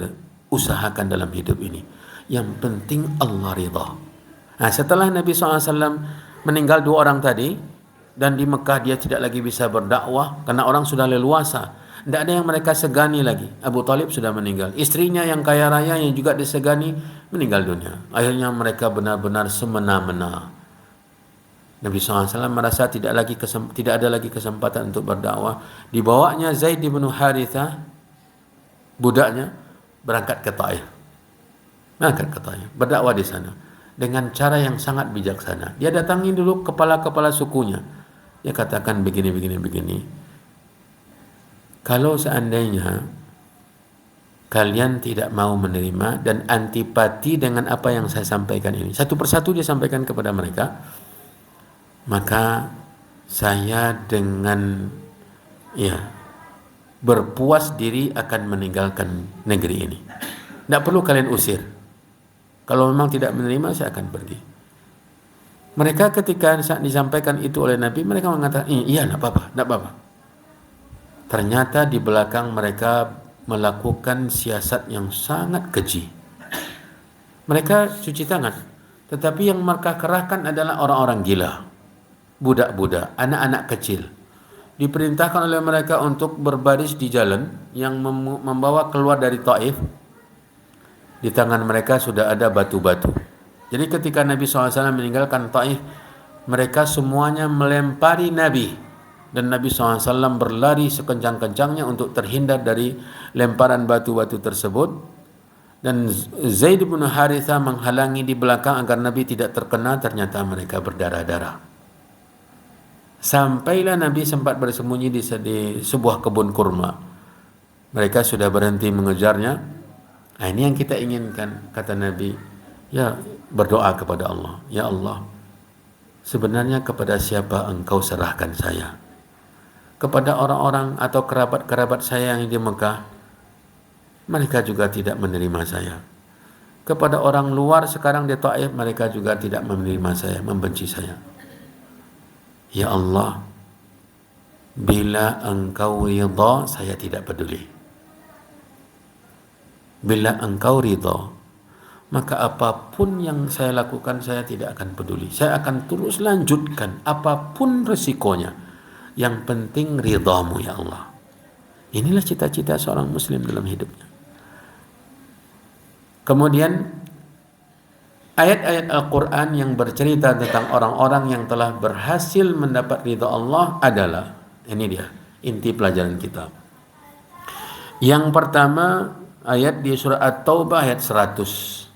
usahakan dalam hidup ini. Yang penting Allah ridha. Nah, setelah Nabi SAW meninggal dua orang tadi, dan di Mekah dia tidak lagi bisa berdakwah karena orang sudah leluasa. Tidak ada yang mereka segani lagi. Abu Talib sudah meninggal. Istrinya yang kaya raya yang juga disegani meninggal dunia. Akhirnya mereka benar-benar semena-mena. Nabi SAW merasa tidak ada lagi kesempatan untuk berdakwah. Dibawanya Zaid bin Harithah, budaknya, berangkat ke Taif. Berdakwah di sana dengan cara yang sangat bijaksana. Dia datangi dulu kepala-kepala sukunya. Dia katakan begini. Kalau seandainya kalian tidak mau menerima dan antipati dengan apa yang saya sampaikan ini, satu persatu dia sampaikan kepada mereka, maka saya dengan berpuas diri akan meninggalkan negeri ini. Tidak perlu kalian usir. Kalau memang tidak menerima, saya akan pergi. Mereka ketika disampaikan itu oleh Nabi, mereka mengatakan, iya, tidak apa-apa. Ternyata di belakang mereka melakukan siasat yang sangat keji. Mereka cuci tangan, tetapi yang mereka kerahkan adalah orang-orang gila, budak-budak, anak-anak kecil. Diperintahkan oleh mereka untuk berbaris di jalan yang membawa keluar dari Taif. Di tangan mereka sudah ada batu-batu. Jadi ketika Nabi SAW meninggalkan Taif, mereka semuanya melempari Nabi. Dan Nabi SAW berlari sekencang-kencangnya untuk terhindar dari lemparan batu-batu tersebut. Dan Zaid bin Harithah menghalangi di belakang agar Nabi tidak terkena. Ternyata mereka berdarah-darah. Sampailah Nabi sempat bersembunyi di sebuah kebun kurma. Mereka sudah berhenti mengejarnya. Nah, ini yang kita inginkan, kata Nabi. Ya, berdoa kepada Allah. Ya Allah, sebenarnya kepada siapa engkau serahkan saya? Kepada orang-orang atau kerabat-kerabat saya yang di Mekah, mereka juga tidak menerima saya. Kepada orang luar sekarang di Taif, mereka juga tidak menerima saya, membenci saya. Ya Allah, bila engkau ridha, saya tidak peduli. Bila engkau ridha, maka apapun yang saya lakukan saya tidak akan peduli. Saya akan terus lanjutkan apapun resikonya. Yang penting ridhamu ya Allah. Inilah cita-cita seorang muslim dalam hidupnya. Kemudian ayat-ayat Al-Quran yang bercerita tentang orang-orang yang telah berhasil mendapat ridha Allah adalah, ini dia inti pelajaran kita. Yang pertama ayat di surah At-Taubah ayat 100.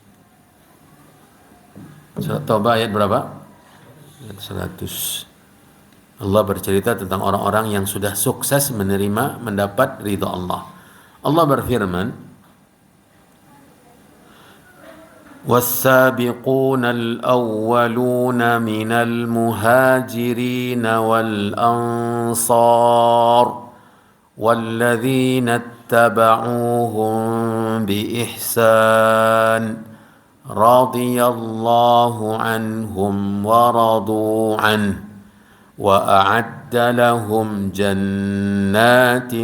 Surah Taubah ayat berapa? Ayat 100. Allah bercerita tentang orang-orang yang sudah sukses mendapat ridha Allah. Allah berfirman, وَالسَّابِقُونَ الْأَوَّلُونَ مِنَ الْمُهَاجِرِينَ وَالْأَنصَارِ وَالَّذِينَ اتَّبَعُوهُم بِإِحْسَانٍ رَضِيَ اللَّهُ عَنْهُمْ وَرَضُوا عَنْهُ وَأَعَدَّ لَهُمْ جَنَّاتٍ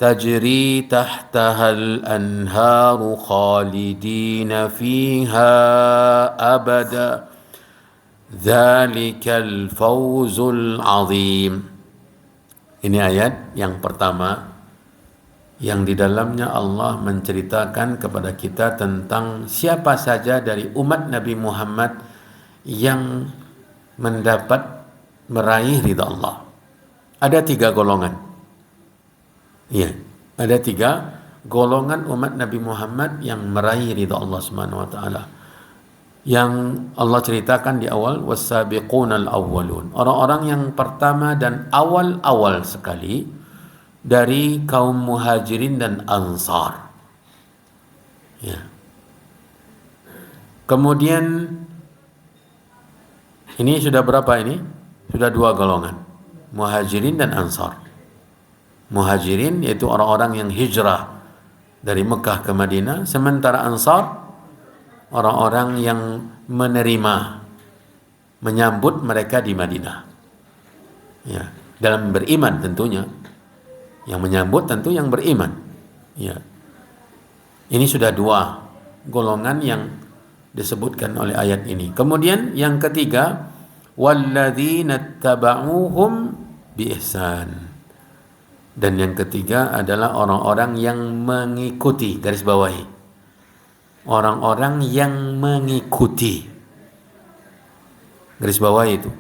تَجْرِي تحتها الأنهار خالدين فيها أبدا ذلك الفوز العظيم. Ini ayat yang pertama yang di dalamnya Allah menceritakan kepada kita tentang siapa saja dari umat Nabi Muhammad yang meraih ridha Allah. Ada 3 golongan. Iya, ada 3 golongan umat Nabi Muhammad yang meraih ridha Allah Subhanahu wa taala. Yang Allah ceritakan di awal, was-sabiqunal awwalun. Orang-orang yang pertama dan awal-awal sekali dari kaum Muhajirin dan Ansar. Ya. Kemudian ini sudah berapa ini? Sudah 2 golongan, Muhajirin dan Ansar. Muhajirin yaitu orang-orang yang hijrah dari Mekah ke Madinah, sementara Ansar orang-orang yang menerima, menyambut mereka di Madinah. Ya, dalam beriman tentunya. Yang menyambut tentu yang beriman. Ya. Ini sudah 2 golongan yang disebutkan oleh ayat ini. Kemudian yang ketiga, walladzina tabauhum biihsan. Dan yang ketiga adalah orang-orang yang mengikuti, garis bawahi. Orang-orang yang mengikuti. Garis bawahi itu.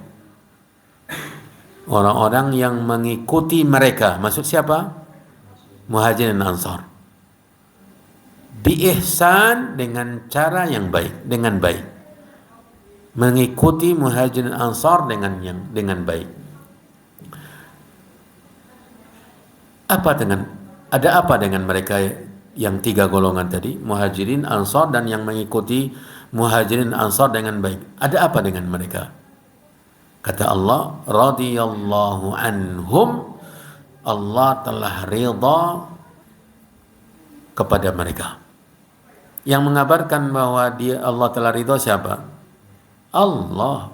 Orang-orang yang mengikuti mereka. Maksud siapa? Muhajirin dan Ansar. Biihsan, dengan cara yang baik, dengan baik. Mengikuti Muhajirin dan Ansar dengan baik. Ada apa dengan mereka yang 3 golongan tadi, Muhajirin, Ansar, dan yang mengikuti Muhajirin, Ansar dengan baik? Ada apa dengan mereka? Kata Allah, radhiyallahu anhum, Allah telah ridha kepada mereka. Yang mengabarkan bahwa Allah telah ridha siapa? Allah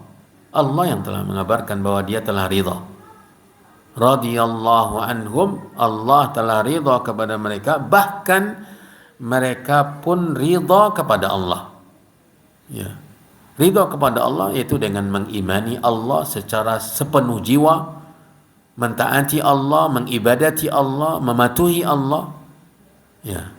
yang telah mengabarkan bahwa dia telah ridha. Radhiyallahu anhum, Allah telah ridha kepada mereka, bahkan mereka pun ridha kepada Allah. Ya. Ridha kepada Allah yaitu dengan mengimani Allah secara sepenuh jiwa, mentaati Allah, mengibadati Allah, mematuhi Allah. Ya.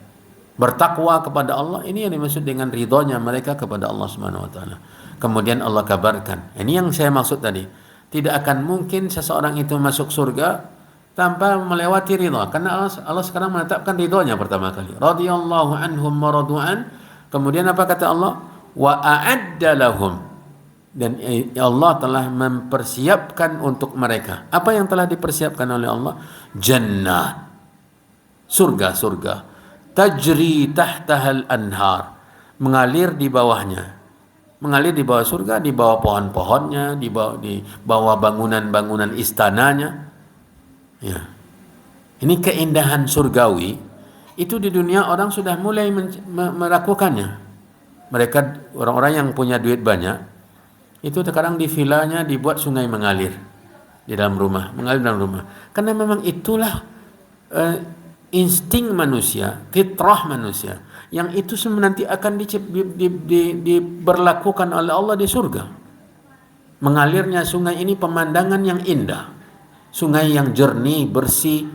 Bertakwa kepada Allah, ini yang dimaksud dengan ridhonya mereka kepada Allah Subhanahu wa taala. Kemudian Allah kabarkan, ini yang saya maksud tadi. Tidak akan mungkin seseorang itu masuk surga tanpa melewati ridha. Karena Allah sekarang menetapkan ridhonya pertama kali. Radhiyallahu anhum wa radu'an. Kemudian apa kata Allah? Wa a'adda lahum. Dan Allah telah mempersiapkan untuk mereka. Apa yang telah dipersiapkan oleh Allah? Jannah. Surga-surga. Tajri tahtahal anhar. Mengalir di bawahnya. Mengalir di bawah surga, di bawah pohon-pohonnya, di bawah bangunan-bangunan istananya. Ya. Ini keindahan surgawi. Itu di dunia orang sudah mulai melakukannya. Mereka, orang-orang yang punya duit banyak, itu sekarang di vilanya dibuat sungai mengalir di dalam rumah, mengalir dalam rumah. Karena memang itulah insting manusia, fitrah manusia. Yang itu nanti akan diberlakukan oleh Allah di surga. Mengalirnya sungai ini pemandangan yang indah, sungai yang jernih, bersih.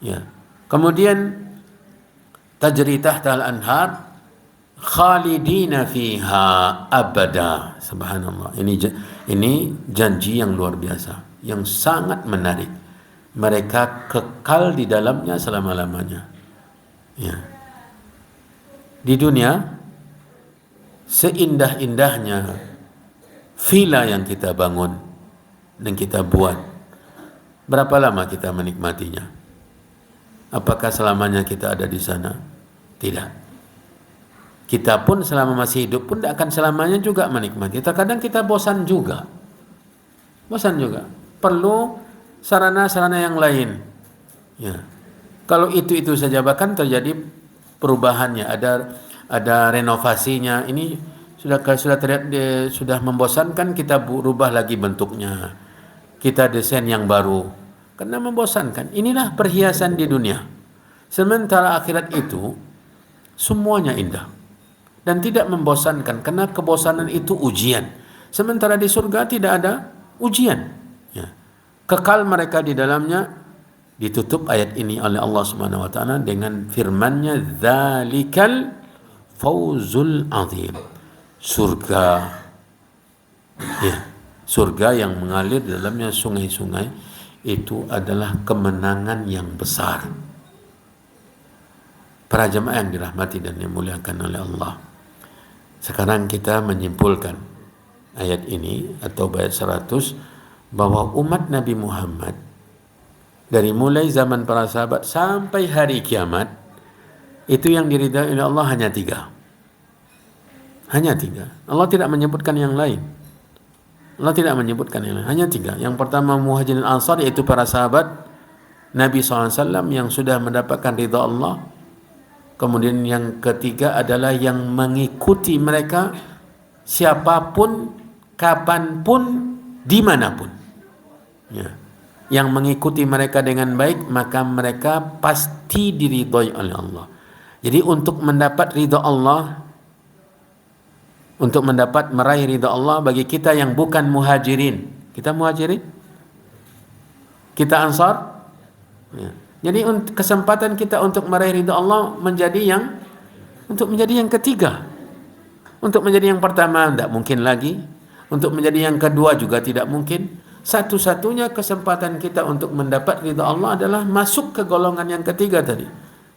Ya. Kemudian tajri tahtal anhar khalidina fiha abada. Subhanallah. Ini janji yang luar biasa, yang sangat menarik. Mereka kekal di dalamnya selama-lamanya. Ya. Di dunia, seindah-indahnya villa yang kita bangun dan kita buat, berapa lama kita menikmatinya? Apakah selamanya kita ada di sana? Tidak. Kita pun selama masih hidup pun tidak akan selamanya juga menikmati. Terkadang kita bosan juga. Perlu sarana-sarana yang lain. Ya. Kalau itu saja, bahkan terjadi perubahannya, ada renovasinya. Ini sudah membosankan, kita rubah lagi bentuknya. Kita desain yang baru. Karena membosankan. Inilah perhiasan di dunia. Sementara akhirat itu semuanya indah dan tidak membosankan, karena kebosanan itu ujian. Sementara di surga tidak ada ujian. Ya. Kekal mereka di dalamnya. Ditutup ayat ini oleh Allah Subhanahu wa taala dengan firman-Nya, "Dzalikal fawzul azim." Surga. Ya, surga yang mengalir di dalamnya sungai-sungai, itu adalah kemenangan yang besar. Para jemaah yang dirahmati dan dimuliakan oleh Allah. Sekarang kita menyimpulkan ayat ini atau ayat 100 bahwa umat Nabi Muhammad dari mulai zaman para sahabat sampai hari kiamat itu yang diridai oleh Allah hanya 3. Hanya 3. Allah tidak menyebutkan yang lain. Allah tidak menyebutkan yang lain. Hanya 3. Yang pertama Muhajirin Ansar, yaitu para sahabat Nabi SAW yang sudah mendapatkan ridha Allah. Kemudian yang ketiga adalah yang mengikuti mereka siapapun, kapanpun, dimanapun. Ya. Yang mengikuti mereka dengan baik, maka mereka pasti diridhoi oleh Allah. Jadi untuk mendapat ridha Allah, untuk mendapat meraih ridha Allah bagi kita yang bukan muhajirin. Kita muhajirin? Kita ansar? Ya. Jadi kesempatan kita untuk meraih ridha Allah menjadi yang ketiga. Untuk menjadi yang pertama tidak mungkin lagi. Untuk menjadi yang kedua juga tidak mungkin. Satu-satunya kesempatan kita untuk mendapat ridha Allah adalah masuk ke golongan yang ketiga tadi.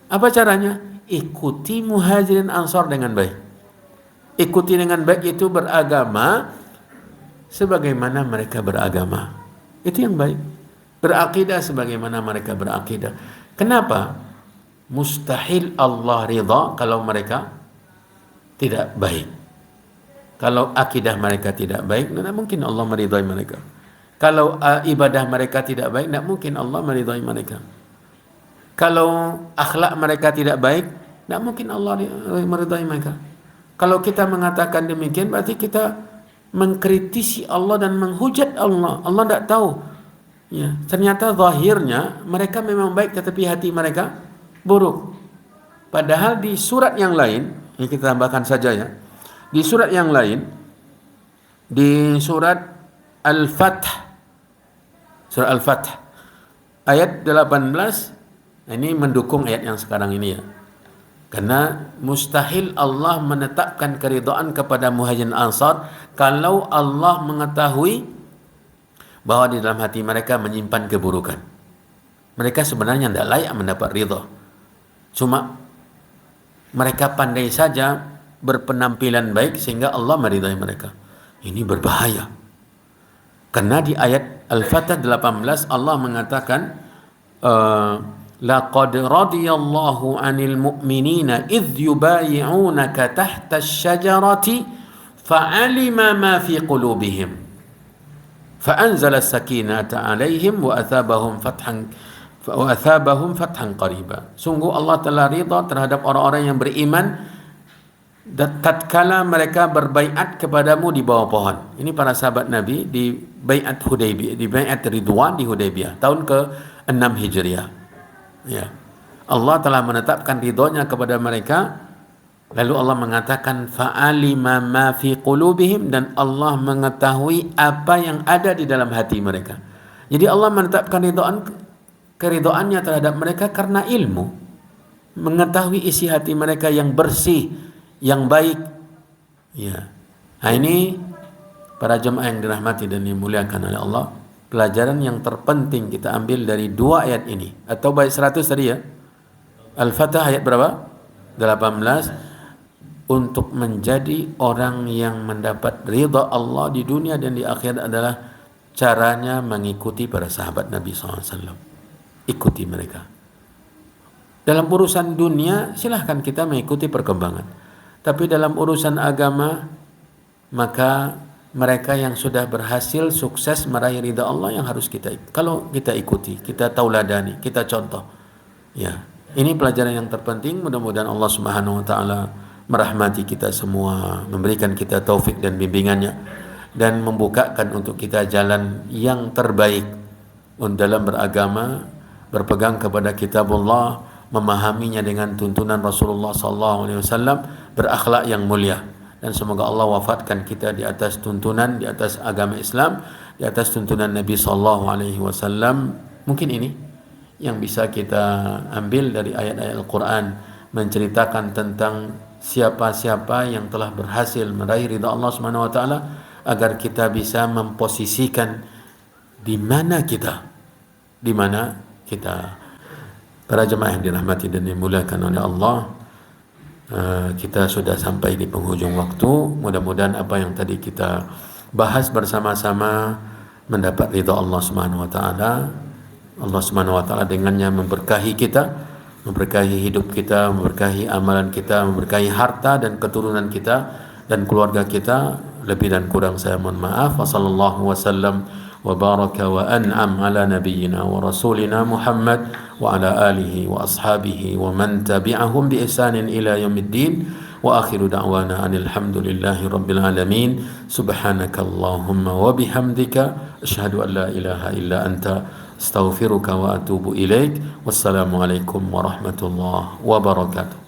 Apa caranya? Ikuti muhajirin ansar dengan baik. Ikuti dengan baik itu beragama sebagaimana mereka beragama. Itu yang baik. Berakidah sebagaimana mereka berakidah. Kenapa? Mustahil Allah ridha kalau mereka tidak baik. Kalau akidah mereka tidak baik, tidak mungkin Allah meridhai mereka. Kalau ibadah mereka tidak baik, tidak mungkin Allah meridhai mereka. Kalau akhlak mereka tidak baik, tidak mungkin Allah meridhai mereka. Kalau kita mengatakan demikian, berarti kita mengkritisi Allah dan menghujat Allah. Allah tidak tahu. Ya, ternyata zahirnya mereka memang baik, tetapi hati mereka buruk. Padahal di surat yang lain, ini kita tambahkan saja ya. Di surat yang lain, di surat Al-Fath, surat Al-Fath ayat 18, ini mendukung ayat yang sekarang ini ya. Karena mustahil Allah menetapkan keridhaan kepada muhajirin ansar kalau Allah mengetahui bahwa di dalam hati mereka menyimpan keburukan. Mereka sebenarnya tidak layak mendapat ridha. Cuma mereka pandai saja berpenampilan baik sehingga Allah meridhai mereka. Ini berbahaya. Karena di ayat Al-Fatah 18 Allah mengatakan laqad radiyallahu 'anil mu'minina idh yubayi'unaka tahta asy-syajarati fa'alima ma fi qulubihim فأنزل السكينة عليهم وأثابهم فتحا قريبا. Sungguh Allah telah ridha terhadap orang-orang yang beriman tatkala mereka berbaiat kepadamu di bawah pohon. Ini para sahabat Nabi di baiat Hudaybiyah, di baiat Ridwan di Hudaybiyah tahun ke-6 Hijriah. Ya. Allah telah menetapkan ridhonya kepada mereka. Lalu Allah mengatakan fa'alima ma fi qulubihim, dan Allah mengetahui apa yang ada di dalam hati mereka. Jadi Allah menetapkan keridhaannya terhadap mereka karena ilmu, mengetahui isi hati mereka yang bersih, yang baik. Ya. Nah ini para jemaah yang dirahmati dan dimuliakan oleh Allah, pelajaran yang terpenting kita ambil dari 2 ayat ini atau ayat 100 tadi ya. Al-Fatah ayat berapa? 18. Untuk menjadi orang yang mendapat ridha Allah di dunia dan di akhirat adalah caranya mengikuti para sahabat Nabi SAW. Ikuti mereka. Dalam urusan dunia silahkan kita mengikuti perkembangan. Tapi dalam urusan agama, maka mereka yang sudah berhasil sukses meraih ridha Allah yang harus kita kalau kita ikuti, kita tauladani, kita contoh. Ya, ini pelajaran yang terpenting. Mudah-mudahan Allah Subhanahu wa taala merahmati kita semua, memberikan kita taufik dan bimbingannya, dan membukakan untuk kita jalan yang terbaik dalam beragama, berpegang kepada kitabullah, memahaminya dengan tuntunan Rasulullah SAW, berakhlak yang mulia. Dan semoga Allah wafatkan kita di atas tuntunan, di atas agama Islam, di atas tuntunan Nabi SAW. Mungkin ini yang bisa kita ambil dari ayat-ayat Al-Quran, menceritakan tentang siapa-siapa yang telah berhasil meraih ridha Allah Subhanahu wa taala, agar kita bisa memposisikan di mana kita. Para jemaah yang dirahmati dan dimuliakan oleh Allah, kita sudah sampai di penghujung waktu. Mudah-mudahan apa yang tadi kita bahas bersama-sama mendapat ridha Allah Subhanahu wa taala. Allah Subhanahu wa taala dengannya memberkahi kita, memberkahi hidup kita, memberkahi amalan kita, memberkahi harta dan keturunan kita dan keluarga kita. Lebih dan kurang saya mohon maaf. Wassallallahu wasallam wa baraka wa an'am ala nabiyyina wa rasulina Muhammad wa ala alihi wa ashabihi wa man tabi'ahum bi ihsanin ila yaumiddin. Wa akhiru da'wana anil hamdulillahi rabbil alamin. Subhanakallahumma wa bihamdika asyhadu an la ilaha illa anta astaghfiruka wa atubu ilaik. Wassalamualaikum warahmatullahi wabarakatuh.